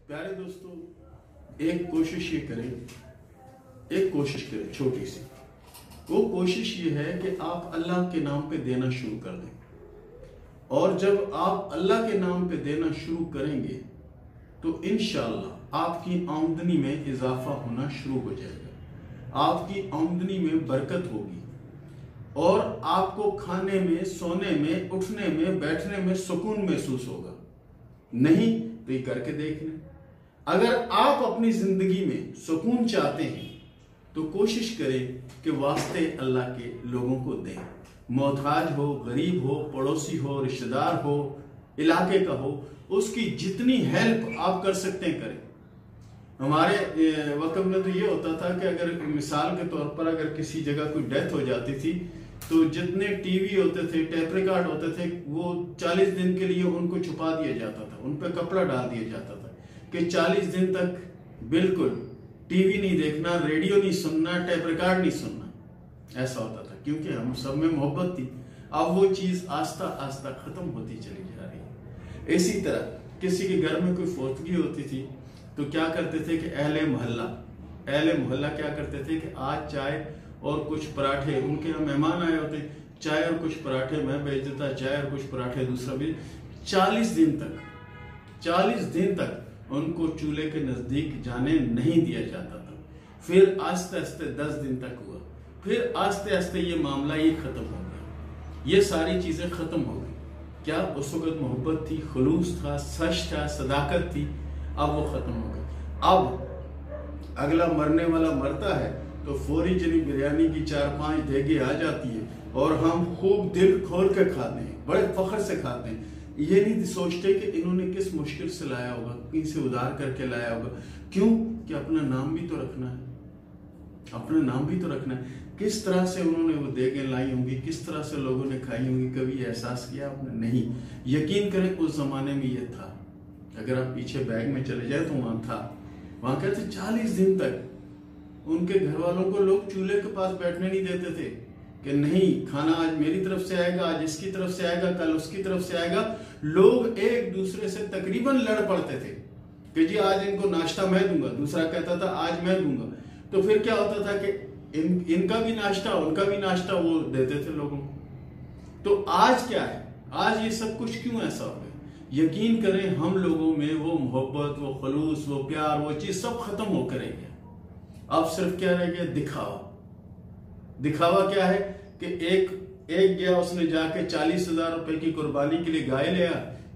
प्यारे दोस्तों, एक कोशिश करें छोटी सी। वो कोशिश ये है कि आप अल्लाह के नाम पे देना शुरू कर दें, और जब आप अल्लाह के नाम पे देना शुरू करेंगे तो इंशाअल्लाह आपकी आमदनी में इजाफा होना शुरू हो जाएगा। आपकी आमदनी में बरकत होगी और आपको खाने में, सोने में, उठने में, बैठने में सुकून महसूस होगा। नहीं तो ये करके देख लें। अगर आप अपनी जिंदगी में सुकून चाहते हैं तो कोशिश करें कि वास्ते अल्लाह के लोगों को दें। मोहताज हो, गरीब हो, पड़ोसी हो, रिश्तेदार हो, इलाके का हो, उसकी जितनी हेल्प आप कर सकते हैं करें। हमारे वक्त में तो ये होता था कि अगर मिसाल के तौर पर अगर किसी जगह कोई डेथ हो जाती थी तो जितने टीवी होते थे, टेप रिकॉर्ड होते थे, वो 40 दिन के लिए उनको छुपा दिया जाता था, उन पर कपड़ा डाल दिया जाता था कि 40 दिन तक बिल्कुल टीवी नहीं देखना, रेडियो नहीं सुनना, टेप रिकॉर्ड नहीं सुनना। ऐसा होता था क्योंकि हम सब में मोहब्बत थी। अब वो चीज आस्ता आस्ता खत्म होती चली जा रही है। इसी तरह किसी के घर में कोई फौतगी होती थी तो क्या करते थे कि अहले मोहल्ला क्या करते थे कि आज चाय और कुछ पराठे, उनके यहाँ मेहमान आए होते, चाय और कुछ पराठे मैं भेज देता, चाय और कुछ पराठे दूसरा भी। 40 दिन तक उनको चूल्हे के नजदीक जाने नहीं दिया जाता था। फिर आस्ते आस्ते 10 दिन तक हुआ, फिर आस्ते आस्ते ये मामला ये खत्म हो गया। ये सारी चीजें खत्म हो गई। क्या उस वक्त मोहब्बत थी, खुलूस था, सच था, सदाकत थी। अब वो खत्म हो गई। अब अगला मरने वाला मरता है तो फौरी जनी बिरयानी की 4-5 देगे आ जाती है और हम खूब दिल खोल के खाते हैं, बड़े फख्र से खाते हैं। ये नहीं सोचते कि इन्होंने किस मुश्किल से लाया होगा, कहीं से उधार करके लाया होगा। क्यों? कि अपना नाम भी तो रखना है, अपना नाम भी तो रखना है। किस तरह से उन्होंने वो देगे लाई होंगी, किस तरह से लोगों ने खाई होंगी, कभी एहसास किया आपने? नहीं। यकीन करें उस जमाने में ये था। अगर आप पीछे बैग में चले जाए तो वहां था। वहां कहते 40 दिन तक उनके घर वालों को लोग चूल्हे के पास बैठने नहीं देते थे कि नहीं, खाना आज मेरी तरफ से आएगा, आज इसकी तरफ से आएगा, कल उसकी तरफ से आएगा। लोग एक दूसरे से तकरीबन लड़ पड़ते थे कि जी आज इनको नाश्ता मैं दूंगा, दूसरा कहता था आज मैं दूंगा। तो फिर क्या होता था कि इनका भी नाश्ता, उनका भी नाश्ता वो देते थे लोगों को। तो आज क्या है? आज ये सब कुछ क्यों ऐसा हो गया? यकीन करें हम लोगों में वो मोहब्बत, वो खलूस, वो प्यार, वो चीज सब खत्म होकर रह गया। अब सिर्फ क्या रह गया? दिखावा क्या है कि एक गया, उसने जाके 40,000 रुपए की कुर्बानी के लिए गाय लिया।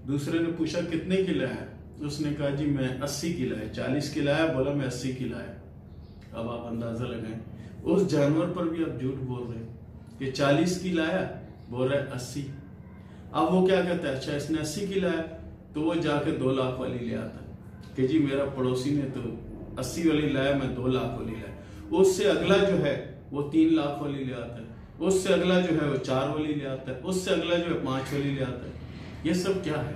दूसरे ने पूछा कितने की लाया? उसने कहा जी मैं 80 की लाया। 40 की लाया? बोला मैं 80 की लाया। अब आप अंदाजा लगाएं, उस जानवर पर भी आप झूठ बोल रहे हैं कि 40 की लाया, बोल रहा है 80। अब वो क्या कहता है? अच्छा इसने 80 की लाया, तो वो जाके 2 लाख वाली ले आता कि जी मेरा पड़ोसी ने तो 80 वाली लाया, मैं 2 लाख वाली लाया। उससे अगला जो है वो 3 लाख वाली ले आता है, उससे अगला जो है वो 4 वाली ले आता है, उससे अगला जो है 5 वाली ले आता है। ये सब क्या है?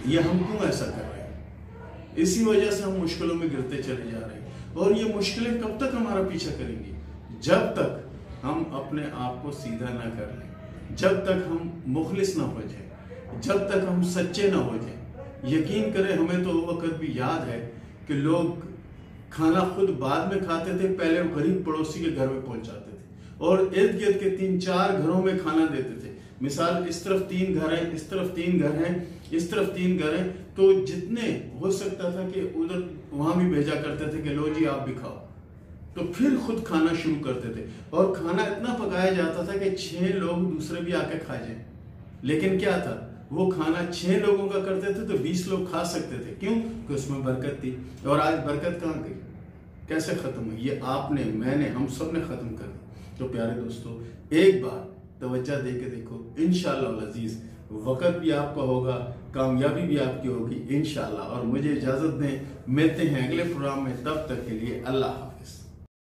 ये हम क्यों ऐसा कर रहे हैं? इसी वजह से हम मुश्किलों में गिरते चले जा रहे हैं। और ये मुश्किलें कब तक हमारा पीछा करेंगी? जब तक हम अपने आप को सीधा ना कर लें, जब तक हम मुखलिस ना हो जाए, जब तक हम सच्चे ना हो जाए। यकीन करें हमें तो वो वक्त भी याद है कि लोग खाना खुद बाद में खाते थे, पहले गरीब पड़ोसी के घर में पहुंचाते थे और इर्द गिर्द के 3-4 घरों में खाना देते थे। मिसाल इस तरफ 3 घर हैं, इस तरफ 3 घर हैं, इस तरफ 3 घर हैं, तो जितने हो सकता था कि उधर वहां भी भेजा करते थे कि लो जी आप भी खाओ। तो फिर खुद खाना शुरू करते थे और खाना इतना पकाया जाता था कि 6 लोग दूसरे भी आके खा जाए। लेकिन क्या था? वो खाना 6 लोगों का करते थे तो 20 लोग खा सकते थे। क्यों? कि उसमें बरकत थी। और आज बरकत कहाँ गई? कैसे खत्म हुई? ये आपने, मैंने, हम सब ने खत्म कर दी। तो प्यारे दोस्तों, एक बार तवज्जो दे के देखो, इंशाअल्लाह अजीज वक़्त भी आपका होगा, कामयाबी भी आपकी होगी इंशाअल्लाह। और मुझे इजाजत दें, मिलते हैं अगले प्रोग्राम में, तब तक के लिए अल्लाह।